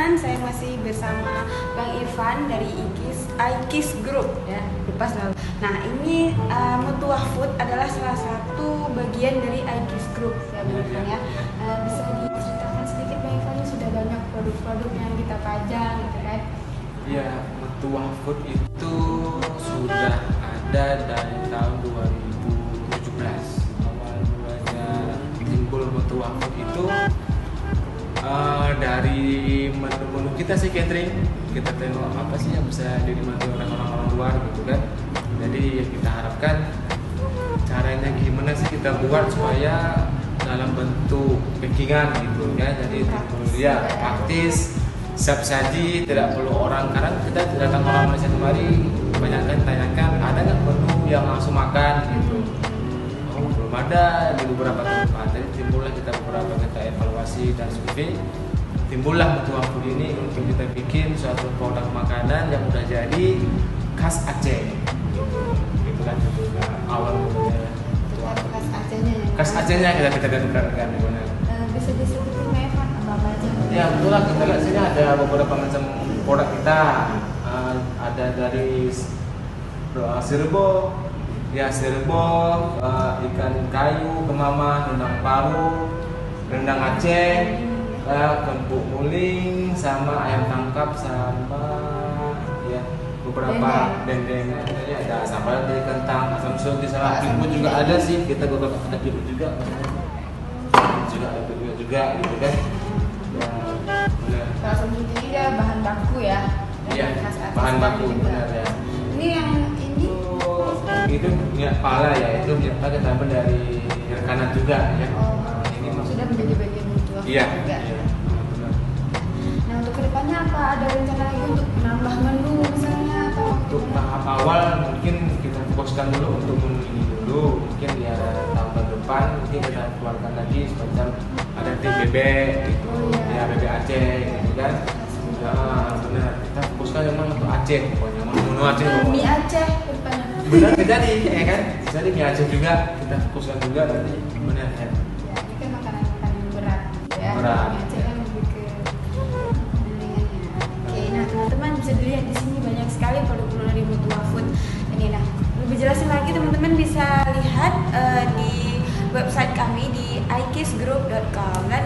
makanan. Saya masih bersama Bang Irfan dari IKIS Group ya, lupa selalu. Nah ini Mutuah Food adalah salah satu bagian dari IKIS Group ya Bang Irfan ya. Bisa diceritakan sedikit Bang Irfan, sudah banyak produk-produk yang kita pajang gitu kan? Iya, Mutuah Food itu sudah ada dari tahun 2017. Awal mulanya timbul Mutuah Food itu dari menu-menu kita sih catering. Kita tengok apa sih yang bisa dinikmati oleh orang-orang luar gitu kan. Jadi kita harapkan caranya gimana sih kita buat supaya dalam bentuk packingan gitu ya. Jadi ya praktis, siap saji, tidak perlu orang. Karena kita datang orang Malaysia kemari kebanyakan tanyakan ada nggak menu yang langsung makan gitu. Oh belum ada di beberapa tempat. Jadi timbullah kita evaluasi dan survei. Timbullah Mutuah Food ini untuk kita bikin suatu produk makanan yang udah jadi khas Aceh. Gitu kan awal mulanya. Khas Acehnya ya? Khas Acehnya kita ganti-ganti gimana? Bisa disebutin Bang Irfan apa aja? Ya betul lah, kita lihat sini ada beberapa macam produk kita. Ada dari serbo, ikan kayu, kemama, rendang paru, rendang Aceh, kempuk muling, sama ayam tangkap, sama ya beberapa dendeng. Ada sambal dari kentang, asam sulti, salah pun juga ada sih. Kita beberapa ada piput juga, ada piput juga gitu kan. Kalau sebelum ini dia bahan baku ya? Iya, bahan baku benar ya. Ini yang ini itu minyak pala ya, itu minyak pala kita ambil dari rekanan juga ya. Ini sudah menjadi bagian Mutuah iya, juga. Iya. Nah untuk kedepannya apa ada rencana lagi untuk menambah menu misalnya atau Untuk tahap awal mungkin kita fokuskan dulu untuk menu ini dulu. Mungkin ya tahun depan mungkin kita keluarkan lagi semacam ada tim bebek gitu, ya bebek Aceh gitu kan. Benar, kita fokuskan memang untuk Aceh pokoknya menu Aceh. Mie Aceh kedepannya. Benar jadi ya kan, jadi mie Aceh juga kita fokuskan juga nanti benar ya. Ya ini kan makanan berat ya. Berat. Mie Aceh kan lebih ke ringannya. Oke, nah teman-teman bisa dilihat di sini banyak sekali produk-produk dari Mutuah Food. Ini nah lebih jelasnya lagi teman-teman bisa lihat di website kami di ikisgroup.com dan